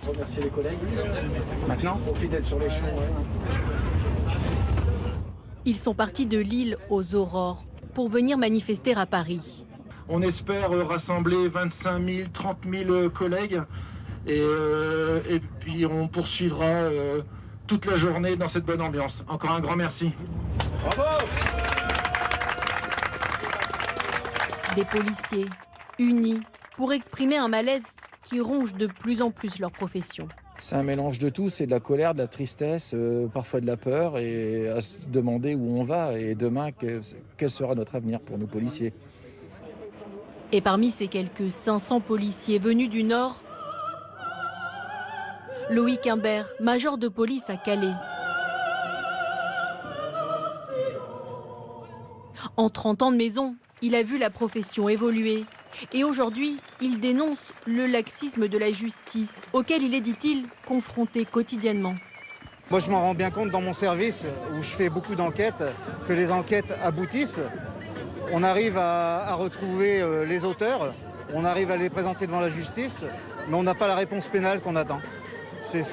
Remercier les collègues. Maintenant, profite d'être sur les champs. Ouais. Ils sont partis de Lille aux Aurores pour venir manifester à Paris. On espère rassembler 25 000, 30 000 collègues et puis on poursuivra toute la journée dans cette bonne ambiance. Encore un grand merci. Bravo! Des policiers unis pour exprimer un malaise qui ronge de plus en plus leur profession. C'est un mélange de tout, c'est de la colère, de la tristesse, parfois de la peur et à se demander où on va et demain quel sera notre avenir pour nos policiers. Et parmi ces quelques 500 policiers venus du Nord, Loïc Imbert, major de police à Calais. En 30 ans de maison, il a vu la profession évoluer. Et aujourd'hui, il dénonce le laxisme de la justice, auquel il est, dit-il, confronté quotidiennement. Moi, je m'en rends bien compte dans mon service, où je fais beaucoup d'enquêtes, que les enquêtes aboutissent. On arrive à retrouver les auteurs, on arrive à les présenter devant la justice, mais on n'a pas la réponse pénale qu'on attend. C'est ce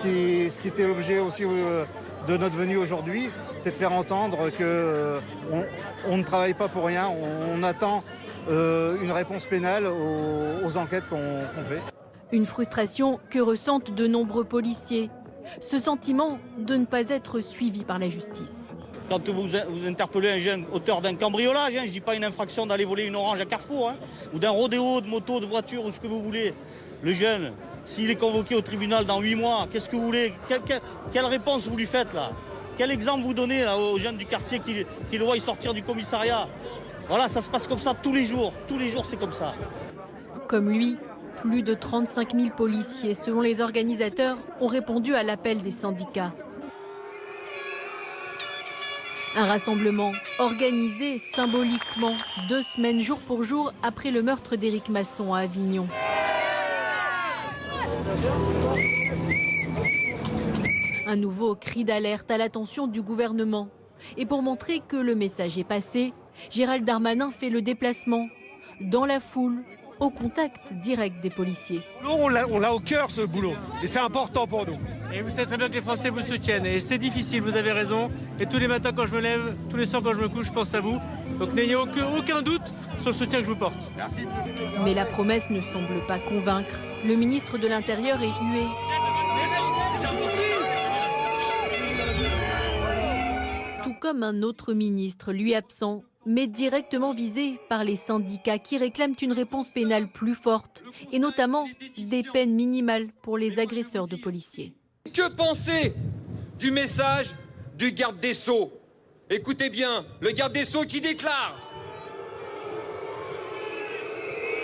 qui était l'objet aussi de notre venue aujourd'hui, c'est de faire entendre qu'on ne travaille pas pour rien, on attend une réponse pénale aux enquêtes qu'on fait. Une frustration que ressentent de nombreux policiers. Ce sentiment de ne pas être suivi par la justice. Quand vous interpellez un jeune auteur d'un cambriolage, je ne dis pas une infraction d'aller voler une orange à Carrefour, ou d'un rodéo de moto, de voiture, ou ce que vous voulez. Le jeune, s'il est convoqué au tribunal dans 8 mois, qu'est-ce que vous voulez? Quelle réponse vous lui faites là? Quel exemple vous donnez là, aux jeunes du quartier qui le voient sortir du commissariat? Voilà, ça se passe comme ça tous les jours c'est comme ça. Comme lui, plus de 35 000 policiers, selon les organisateurs, ont répondu à l'appel des syndicats. Un rassemblement organisé symboliquement 2 semaines jour pour jour après le meurtre d'Éric Masson à Avignon. Un nouveau cri d'alerte à l'attention du gouvernement. Et pour montrer que le message est passé, Gérald Darmanin fait le déplacement dans la foule, au contact direct des policiers. On l'a au cœur ce boulot et c'est important pour nous. Et vous savez très bien que les Français vous soutiennent et c'est difficile, vous avez raison. Et tous les matins quand je me lève, tous les soirs quand je me couche, je pense à vous. Donc n'ayez aucun doute sur le soutien que je vous porte. Merci. Mais la promesse ne semble pas convaincre. Le ministre de l'Intérieur est hué. Tout comme un autre ministre, lui absent, mais directement visé par les syndicats qui réclament une réponse pénale plus forte et notamment des peines minimales pour les agresseurs de policiers. Que penser du message du garde des Sceaux? Écoutez bien, le garde des Sceaux qui déclare: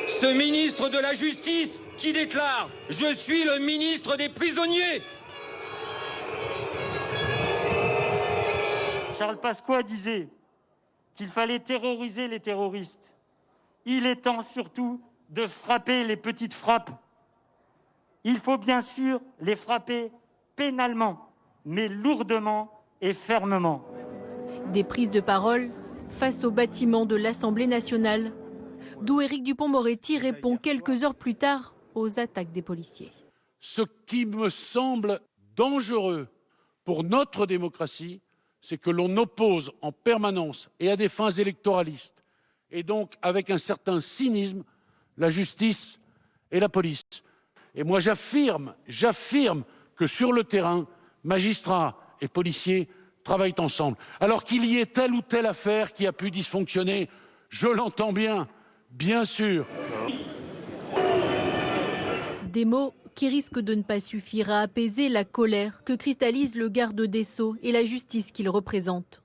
ce ministre de la Justice qui déclare: je suis le ministre des prisonniers. Charles Pasqua disait qu'il fallait terroriser les terroristes. Il est temps surtout de frapper les petites frappes. Il faut bien sûr les frapper pénalement, mais lourdement et fermement. Des prises de parole face au bâtiment de l'Assemblée nationale, d'où Éric Dupond-Moretti répond quelques heures plus tard aux attaques des policiers. Ce qui me semble dangereux pour notre démocratie, c'est que l'on oppose en permanence et à des fins électoralistes, et donc avec un certain cynisme, la justice et la police. Et moi j'affirme que sur le terrain, magistrats et policiers travaillent ensemble. Alors qu'il y ait telle ou telle affaire qui a pu dysfonctionner, je l'entends bien sûr. Des mots qui risquent de ne pas suffire à apaiser la colère que cristallise le garde des Sceaux et la justice qu'il représente.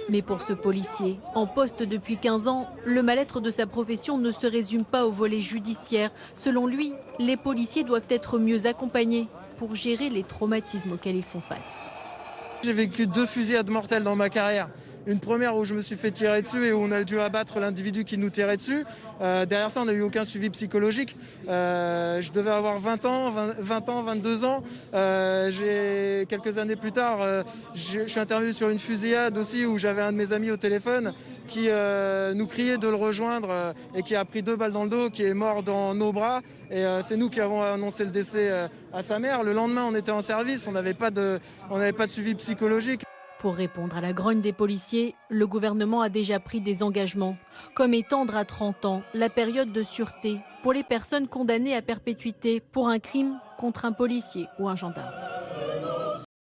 Mais pour ce policier, en poste depuis 15 ans, le mal-être de sa profession ne se résume pas au volet judiciaire. Selon lui, les policiers doivent être mieux accompagnés pour gérer les traumatismes auxquels ils font face. J'ai vécu 2 fusillades mortelles dans ma carrière. Une première où je me suis fait tirer dessus et où on a dû abattre l'individu qui nous tirait dessus. Derrière ça, on n'a eu aucun suivi psychologique. Je devais avoir 20 ans, 22 ans. Quelques années plus tard, je suis intervenu sur une fusillade aussi où j'avais un de mes amis au téléphone qui nous criait de le rejoindre et qui a pris 2 balles dans le dos, qui est mort dans nos bras. Et c'est nous qui avons annoncé le décès à sa mère. Le lendemain, on était en service, on n'avait pas de suivi psychologique. Pour répondre à la grogne des policiers, le gouvernement a déjà pris des engagements, comme étendre à 30 ans la période de sûreté pour les personnes condamnées à perpétuité pour un crime contre un policier ou un gendarme.